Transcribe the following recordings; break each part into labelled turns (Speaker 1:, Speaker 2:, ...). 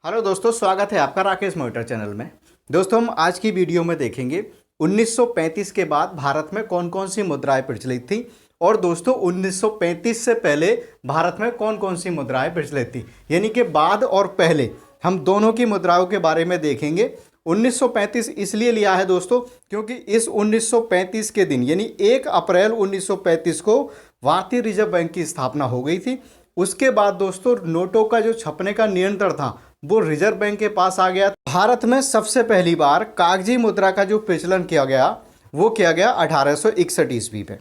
Speaker 1: Hello दोस्तों, स्वागत है आपका राकेश मोटर चैनल में। दोस्तों, हम आज की वीडियो में देखेंगे 1935 के बाद भारत में कौन कौन सी मुद्राएं प्रचलित थी और दोस्तों 1935 से पहले भारत में कौन कौन सी मुद्राएं प्रचलित थी, यानी कि बाद और पहले हम दोनों की मुद्राओं के बारे में देखेंगे। 1935 इसलिए लिया है दोस्तों क्योंकि इस 1935 के दिन यानी 1 अप्रैल 1935 को भारतीय रिजर्व बैंक की स्थापना हो गई थी। उसके बाद दोस्तों नोटों का जो छपने का नियंत्रण था वो रिजर्व बैंक के पास आ गया। भारत में सबसे पहली बार कागजी मुद्रा का जो प्रचलन किया गया वो किया गया 1861 ईस्वी में।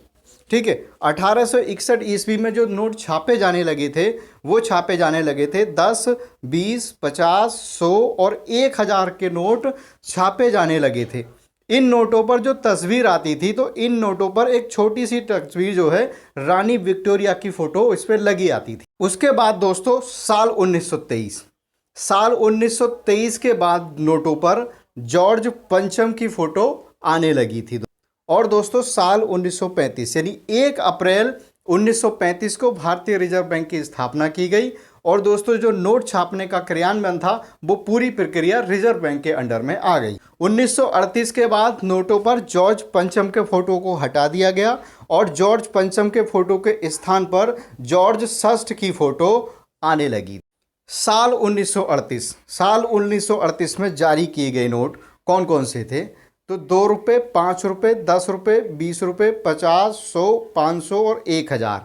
Speaker 1: ठीक है, 1861 ईस्वी में जो नोट छापे जाने लगे थे वो छापे जाने लगे थे 10, 20, 50, 100 और 1000 के नोट छापे जाने लगे थे। इन नोटों पर जो तस्वीर आती थी तो इन नोटों पर एक छोटी सी तस्वीर जो है रानी विक्टोरिया की फोटो इस पर लगी आती थी। उसके बाद दोस्तों साल 1923 के बाद नोटों पर जॉर्ज पंचम की फोटो आने लगी थी। और दोस्तों साल 1935 यानी 1 अप्रैल 1935 को भारतीय रिजर्व बैंक की स्थापना की गई। और दोस्तों जो नोट छापने का क्रियान्वयन था वो पूरी प्रक्रिया रिजर्व बैंक के अंडर में आ गई। 1938 के बाद नोटों पर जॉर्ज पंचम के फोटो को हटा दिया गया और जॉर्ज पंचम के फोटो के स्थान पर जॉर्ज षष्ठ की फोटो आने लगी। साल 1938 में जारी किए गए नोट कौन कौन से थे? तो 2 रुपये, 5 रुपये, 10 रुपये, 20 रुपये, 50, 100, 500 और 1000।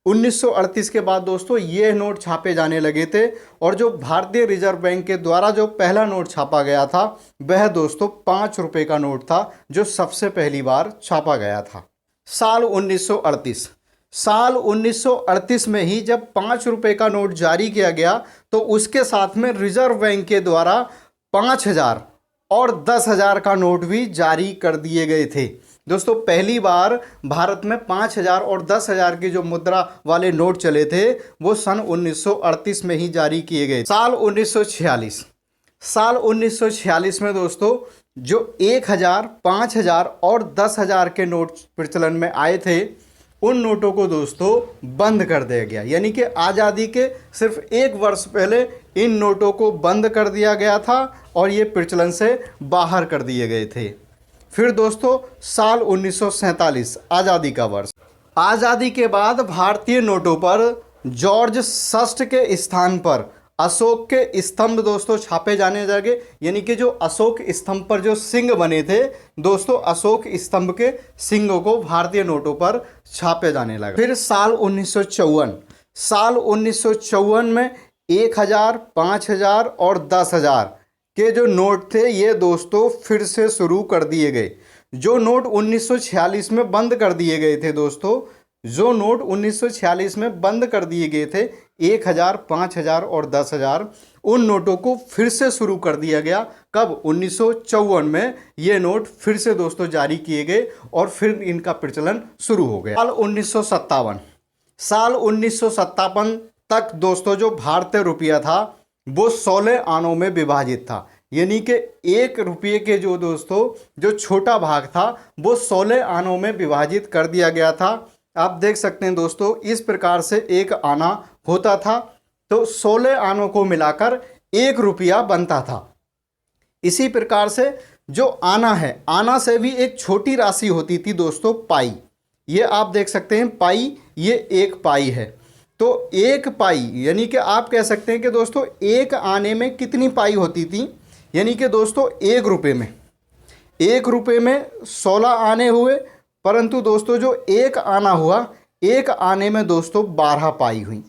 Speaker 1: 1938 के बाद दोस्तों ये नोट छापे जाने लगे थे और जो भारतीय रिजर्व बैंक के द्वारा जो पहला नोट छापा गया था वह दोस्तों 5 रुपये का नोट था जो सबसे पहली बार छापा गया था। साल 1938 में ही जब 5 रुपये का नोट जारी किया गया तो उसके साथ में रिजर्व बैंक के द्वारा 5000 और 10,000 का नोट भी जारी कर दिए गए थे। दोस्तों पहली बार भारत में 5000 और 10,000 के जो मुद्रा वाले नोट चले थे वो सन 1938 में ही जारी किए गए। साल 1946 में दोस्तों जो 1000, 5000 और 10,000 के नोट प्रचलन में आए थे उन नोटों को दोस्तों बंद कर दिया गया, यानी कि आज़ादी के सिर्फ 1 वर्ष पहले इन नोटों को बंद कर दिया गया था और ये प्रचलन से बाहर कर दिए गए थे। फिर दोस्तों साल 1947 आज़ादी का वर्ष। आज़ादी के बाद भारतीय नोटों पर जॉर्ज षष्ठ के स्थान पर अशोक के स्तंभ दोस्तों छापे जाने लगे, यानी कि जो अशोक स्तंभ पर जो सिंह बने थे दोस्तों अशोक स्तंभ के सिंहों को भारतीय नोटों पर छापे जाने लगा। फिर साल 1954 में 1000, 5000 और 10,000 के जो नोट थे ये दोस्तों फिर से शुरू कर दिए गए। जो नोट 1946 में बंद कर दिए गए थे दोस्तों, जो नोट 1946 में बंद कर दिए गए थे 1000, 5000 और 10,000 उन नोटों को फिर से शुरू कर दिया गया। कब? 1954 में ये नोट फिर से दोस्तों जारी किए गए और फिर इनका प्रचलन शुरू हो गया। साल 1957 तक दोस्तों जो भारतीय रुपया था वो 16 आनों में विभाजित था, यानी कि 1 रुपये के जो दोस्तों जो छोटा भाग था वो 16 आनों में विभाजित कर दिया गया था। आप देख सकते हैं दोस्तों इस प्रकार से 1 आना होता था तो 16 आनों को मिलाकर 1 रुपया बनता था। इसी प्रकार से जो आना है, आना से भी एक छोटी राशि होती थी दोस्तों पाई। ये आप देख सकते हैं पाई, ये 1 पाई है। तो 1 पाई यानी कि आप कह सकते हैं कि दोस्तों 1 आने में कितनी पाई होती थी, यानी कि दोस्तों 1 रुपये में 16 आने हुए, परंतु दोस्तों जो 1 आना हुआ 1 आने में दोस्तों 12 पाई हुई,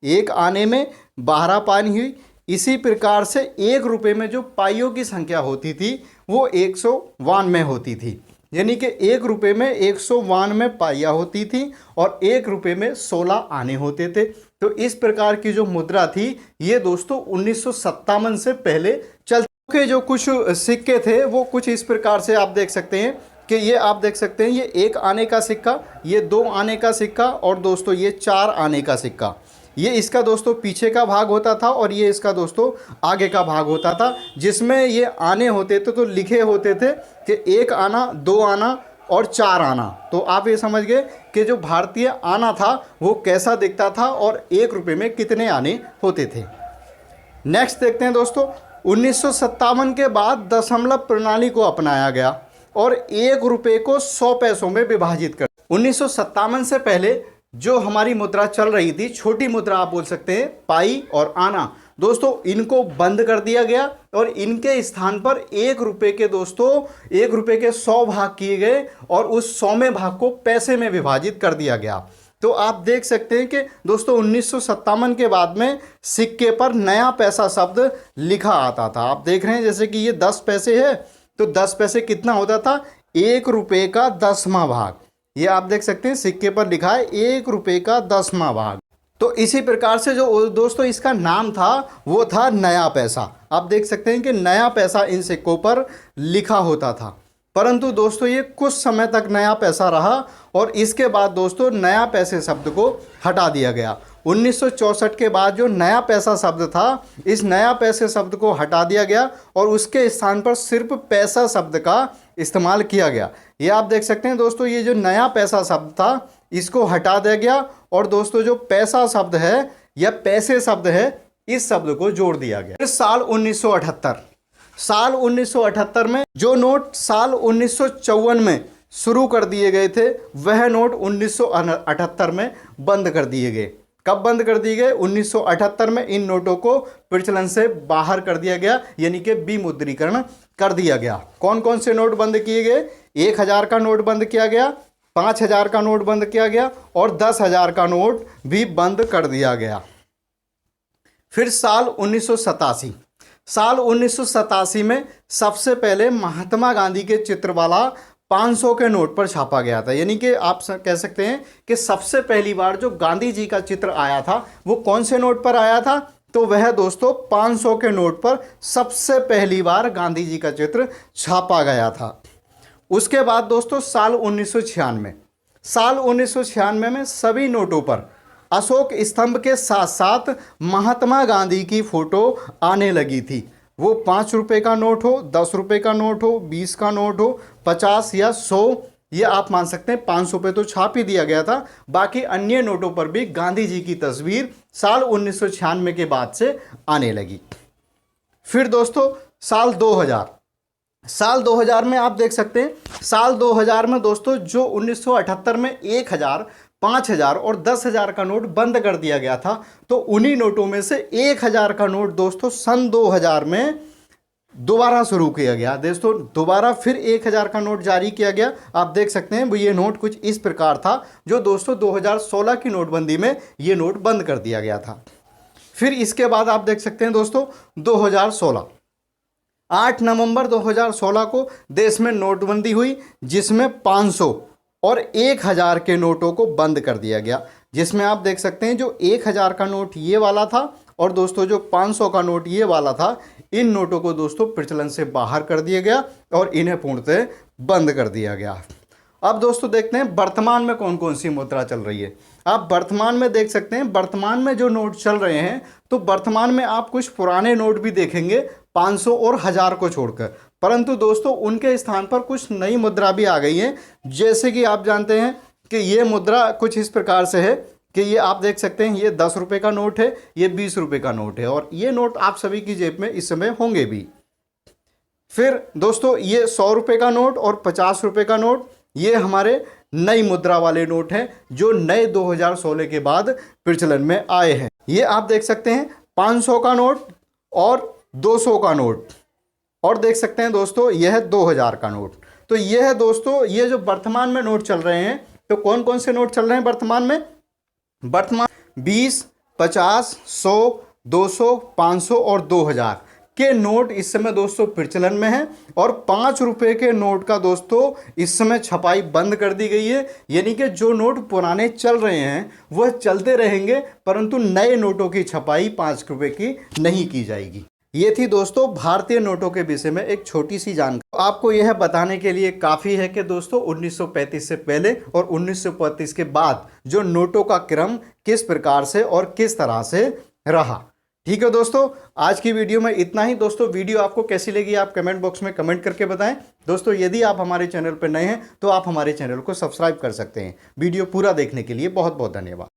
Speaker 1: 1 आने में 12 पाई हुई। इसी प्रकार से 1 रुपये में जो पाइयों की संख्या होती थी वो 192 होती थी, यानी कि 1 रुपये में 192 पाइयाँ होती थी और 1 रुपये में 16 आने होते थे। तो इस प्रकार की जो मुद्रा थी ये दोस्तों 1957 से पहले चलते जो कुछ सिक्के थे वो कुछ इस प्रकार से आप देख सकते हैं कि ये आप देख सकते हैं ये 1 आने का सिक्का, ये 2 आने का सिक्का और दोस्तों ये 4 आने का सिक्का। ये इसका दोस्तों पीछे का भाग होता था और ये इसका दोस्तों आगे का भाग होता था, जिसमें ये आने होते थे तो लिखे होते थे कि 1 आना, 2 आना और 4 आना। तो आप ये समझ गए कि जो भारतीय आना था वो कैसा दिखता था और 1 रुपये में कितने आने होते थे। नेक्स्ट देखते हैं दोस्तों, 1957 के बाद दशमलव प्रणाली को अपनाया गया और 1 रुपये को 100 पैसों में विभाजित कर। 1957 से पहले जो हमारी मुद्रा चल रही थी, छोटी मुद्रा आप बोल सकते हैं, पाई और आना, दोस्तों इनको बंद कर दिया गया और इनके स्थान पर 1 रुपये के दोस्तों 1 रुपये के 100 भाग किए गए और उस 100वें भाग को पैसे में विभाजित कर दिया गया। तो आप देख सकते हैं कि दोस्तों 1957 के बाद में सिक्के पर नया पैसा शब्द लिखा आता था। आप देख रहे हैं जैसे कि ये 10 पैसे है, तो 10 पैसे कितना होता था, 1 रुपये का 10वां भाग। ये आप देख सकते हैं सिक्के पर लिखा है 1 रुपये का 10वां भाग। तो इसी प्रकार से जो दोस्तों इसका नाम था वो था नया पैसा। आप देख सकते हैं कि नया पैसा इन सिक्कों पर लिखा होता था, परंतु दोस्तों ये कुछ समय तक नया पैसा रहा और इसके बाद दोस्तों नया पैसे शब्द को हटा दिया गया। 1964 के बाद जो नया पैसा शब्द था, इस नया पैसे शब्द को हटा दिया गया और उसके स्थान पर सिर्फ पैसा शब्द का इस्तेमाल किया गया। ये आप देख सकते हैं दोस्तों, ये जो नया पैसा शब्द था इसको हटा दिया गया और दोस्तों जो पैसा शब्द है या पैसे शब्द है, इस शब्द को जोड़ दिया गया। फिर साल 1978 में जो नोट साल 1954 में शुरू कर दिए गए थे, वह नोट 1978 में बंद कर दिए गए। कब बंद कर दिए गए? 1978 में इन नोटों को प्रचलन से बाहर कर दिया गया, यानी कि विमुद्रीकरण कर दिया गया। कौन कौन से नोट बंद किए गए? 1000 का नोट बंद किया गया, 5000 का नोट बंद किया गया और 10,000 का नोट भी बंद कर दिया गया। फिर साल 1987 में सबसे पहले महात्मा गांधी के चित्र वाला 500 के नोट पर छापा गया था। यानी कि आप कह सकते हैं कि सबसे पहली बार जो गांधी जी का चित्र आया था वो कौन से नोट पर आया था? तो वह दोस्तों 500 के नोट पर सबसे पहली बार गांधी जी का चित्र छापा गया था। उसके बाद दोस्तों साल 1996 में सभी नोटों पर अशोक स्तंभ के साथ साथ महात्मा गांधी की फोटो आने लगी थी। वो 5 रुपये का नोट हो, 10 रुपये का नोट हो, 20 का नोट हो, 50 या 100, ये आप मान सकते हैं 500 पे तो छाप ही दिया गया था। बाकी अन्य नोटों पर भी गांधी जी की तस्वीर साल 1996 के बाद से आने लगी। फिर दोस्तों साल 2000 में आप देख सकते हैं, साल 2000 में दोस्तों जो 1978 में 1000, 5000 और 10,000 का नोट बंद कर दिया गया था, तो उन्हीं नोटों में से 1000 का नोट दोस्तों सन 2000 में दोबारा शुरू किया गया। दोस्तों दोबारा फिर 1000 का नोट जारी किया गया। आप देख सकते हैं ये नोट कुछ इस प्रकार था, जो दोस्तों 2016 की नोटबंदी में ये नोट बंद कर दिया गया था। फिर इसके बाद आप देख सकते हैं दोस्तों 2016, 8 नवंबर 2016 को देश में नोटबंदी हुई, जिसमें 500 और 1000 के नोटों को बंद कर दिया गया। जिसमें आप देख सकते हैं जो 1000 का नोट ये वाला था और दोस्तों जो 500 का नोट ये वाला था, इन नोटों को दोस्तों प्रचलन से बाहर कर दिया गया और इन्हें पूर्णतः बंद कर दिया गया। अब दोस्तों देखते हैं वर्तमान में कौन कौन सी मुद्रा चल रही है। आप वर्तमान में देख सकते हैं, वर्तमान में जो नोट चल रहे हैं, तो वर्तमान में आप कुछ पुराने नोट भी देखेंगे 500 और 1000 को छोड़कर, परंतु दोस्तों उनके स्थान पर कुछ नई मुद्रा भी आ गई है। जैसे कि आप जानते हैं कि ये मुद्रा कुछ इस प्रकार से है कि ये आप देख सकते हैं, ये 10 रुपये का नोट है, ये 20 रुपये का नोट है और ये नोट आप सभी की जेब में इस समय होंगे भी। फिर दोस्तों ये 100 रुपये का नोट और 50 रुपये का नोट, ये हमारे नई मुद्रा वाले नोट हैं जो नए 2016 के बाद प्रचलन में आए हैं। ये आप देख सकते हैं 500 का नोट और 200 का नोट, और देख सकते हैं दोस्तों यह 2000 का नोट। तो यह है दोस्तों ये जो वर्तमान में नोट चल रहे हैं, तो कौन कौन से नोट चल रहे हैं वर्तमान में? वर्तमान 20, 50, 100, 200, 500 और 2000 के नोट इस समय दोस्तों प्रचलन में है और 5 रुपये के नोट का दोस्तों इस समय छपाई बंद कर दी गई है। यानी कि जो नोट पुराने चल रहे हैं वह चलते रहेंगे, परंतु नए नोटों की छपाई 5 रुपये की नहीं की जाएगी। ये थी दोस्तों भारतीय नोटों के विषय में एक छोटी सी जानकारी। आपको यह बताने के लिए काफ़ी है कि दोस्तों 1935 से पहले और 1935 के बाद जो नोटों का क्रम किस प्रकार से और किस तरह से रहा। ठीक है दोस्तों, आज की वीडियो में इतना ही। दोस्तों वीडियो आपको कैसी लगी आप कमेंट बॉक्स में कमेंट करके बताएं। दोस्तों यदि आप हमारे चैनल पर नए हैं तो आप हमारे चैनल को सब्सक्राइब कर सकते हैं। वीडियो पूरा देखने के लिए बहुत बहुत धन्यवाद।